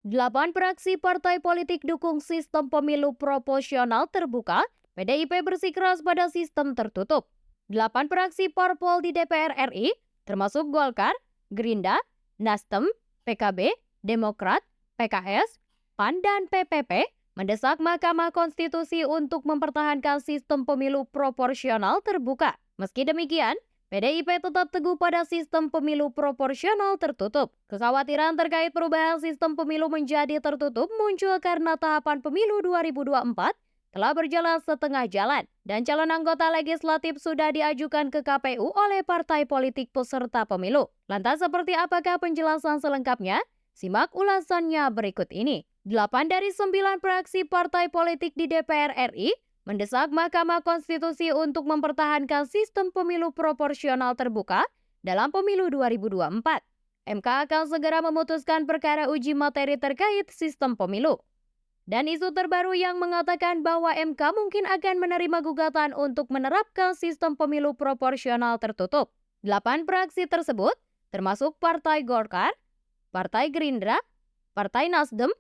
8 fraksi partai politik dukung sistem pemilu proporsional terbuka, PDIP bersikeras pada sistem tertutup. 8 fraksi parpol di DPR RI, termasuk Golkar, Gerindra, Nasdem, PKB, Demokrat, PKS, PAN, dan PPP, mendesak Mahkamah Konstitusi untuk mempertahankan sistem pemilu proporsional terbuka. Meski demikian, PDIP tetap teguh pada sistem pemilu proporsional tertutup. Kekhawatiran terkait perubahan sistem pemilu menjadi tertutup muncul karena tahapan pemilu 2024 telah berjalan setengah jalan dan calon anggota legislatif sudah diajukan ke KPU oleh partai politik peserta pemilu. Lantas seperti apakah penjelasan selengkapnya? Simak ulasannya berikut ini. 8 dari 9 fraksi partai politik di DPR RI mendesak Mahkamah Konstitusi untuk mempertahankan sistem pemilu proporsional terbuka dalam pemilu 2024. MK akan segera memutuskan perkara uji materi terkait sistem pemilu. Dan isu terbaru yang mengatakan bahwa MK mungkin akan menerima gugatan untuk menerapkan sistem pemilu proporsional tertutup. 8 fraksi tersebut, termasuk Partai Golkar, Partai Gerindra, Partai Nasdem,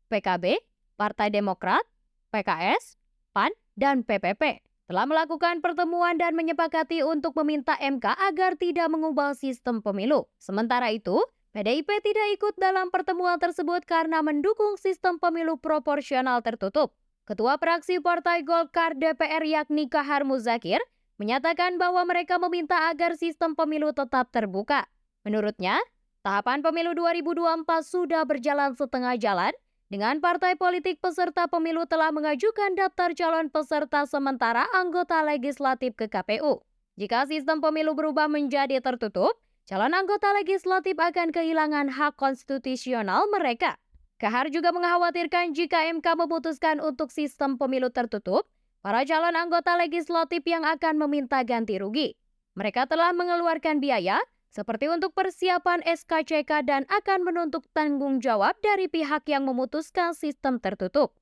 PKB, Partai Demokrat, PKS, PAN, dan PPP telah melakukan pertemuan dan menyepakati untuk meminta MK agar tidak mengubah sistem pemilu. Sementara itu, PDIP tidak ikut dalam pertemuan tersebut karena mendukung sistem pemilu proporsional tertutup. Ketua fraksi Partai Golkar DPR yakni Kahar Muzakir menyatakan bahwa mereka meminta agar sistem pemilu tetap terbuka. Menurutnya, tahapan pemilu 2024 sudah berjalan setengah jalan dengan partai politik peserta pemilu telah mengajukan daftar calon peserta sementara anggota legislatif ke KPU. Jika sistem pemilu berubah menjadi tertutup, calon anggota legislatif akan kehilangan hak konstitusional mereka. Kahar juga mengkhawatirkan jika MK memutuskan untuk sistem pemilu tertutup, para calon anggota legislatif yang akan meminta ganti rugi. Mereka telah mengeluarkan biaya seperti untuk persiapan SKCK dan akan menuntut tanggung jawab dari pihak yang memutuskan sistem tertutup.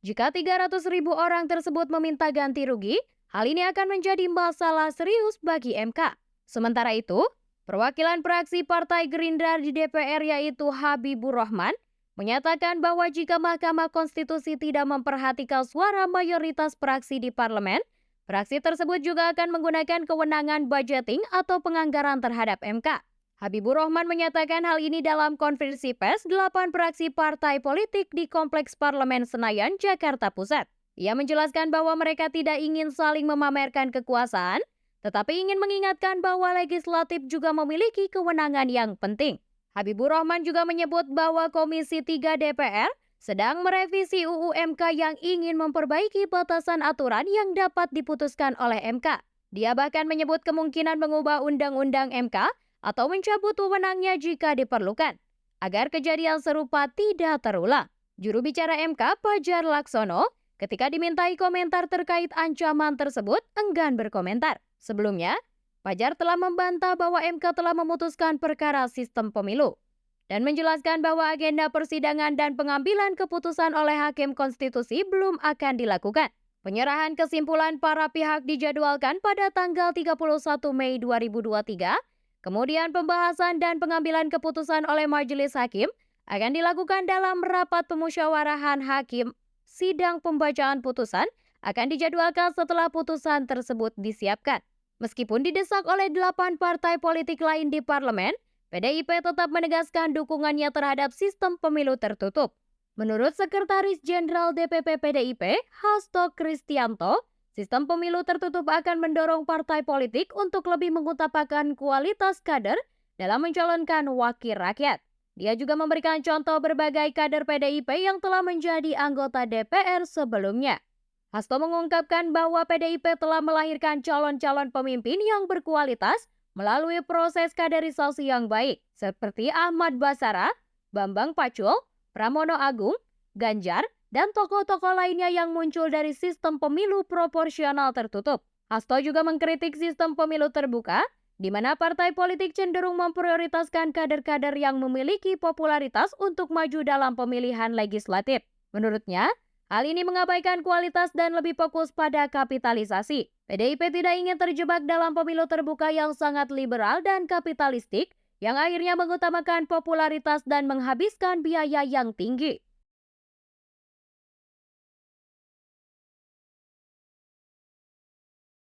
Jika 300.000 orang tersebut meminta ganti rugi, hal ini akan menjadi masalah serius bagi MK. Sementara itu, perwakilan fraksi Partai Gerindra di DPR yaitu Habibur Rahman menyatakan bahwa jika Mahkamah Konstitusi tidak memperhatikan suara mayoritas fraksi di parlemen, fraksi tersebut juga akan menggunakan kewenangan budgeting atau penganggaran terhadap MK. Habibur Rahman menyatakan hal ini dalam konferensi pers 8 fraksi partai politik di Kompleks Parlemen Senayan, Jakarta Pusat. Ia menjelaskan bahwa mereka tidak ingin saling memamerkan kekuasaan, tetapi ingin mengingatkan bahwa legislatif juga memiliki kewenangan yang penting. Habibur Rahman juga menyebut bahwa Komisi 3 DPR sedang merevisi UU MK yang ingin memperbaiki batasan aturan yang dapat diputuskan oleh MK. Dia bahkan menyebut kemungkinan mengubah undang-undang MK atau mencabut wewenangnya jika diperlukan, agar kejadian serupa tidak terulang. Juru bicara MK, Fajar Laksono, ketika dimintai komentar terkait ancaman tersebut, enggan berkomentar. Sebelumnya, Fajar telah membantah bahwa MK telah memutuskan perkara sistem pemilu dan menjelaskan bahwa agenda persidangan dan pengambilan keputusan oleh Hakim Konstitusi belum akan dilakukan. Penyerahan kesimpulan para pihak dijadwalkan pada tanggal 31 Mei 2023, kemudian pembahasan dan pengambilan keputusan oleh Majelis Hakim akan dilakukan dalam rapat pemusyawarahan hakim. Sidang pembacaan putusan akan dijadwalkan setelah putusan tersebut disiapkan. Meskipun didesak oleh 8 partai politik lain di parlemen, PDIP tetap menegaskan dukungannya terhadap sistem pemilu tertutup. Menurut Sekretaris Jenderal DPP PDIP, Hasto Kristianto, sistem pemilu tertutup akan mendorong partai politik untuk lebih mengutamakan kualitas kader dalam mencalonkan wakil rakyat. Dia juga memberikan contoh berbagai kader PDIP yang telah menjadi anggota DPR sebelumnya. Hasto mengungkapkan bahwa PDIP telah melahirkan calon-calon pemimpin yang berkualitas melalui proses kaderisasi yang baik, seperti Ahmad Basara, Bambang Pacul, Pramono Agung, Ganjar, dan tokoh-tokoh lainnya yang muncul dari sistem pemilu proporsional tertutup. Hasto juga mengkritik sistem pemilu terbuka, di mana partai politik cenderung memprioritaskan kader-kader yang memiliki popularitas untuk maju dalam pemilihan legislatif. Menurutnya, hal ini mengabaikan kualitas dan lebih fokus pada kapitalisasi. PDIP tidak ingin terjebak dalam pemilu terbuka yang sangat liberal dan kapitalistik yang akhirnya mengutamakan popularitas dan menghabiskan biaya yang tinggi.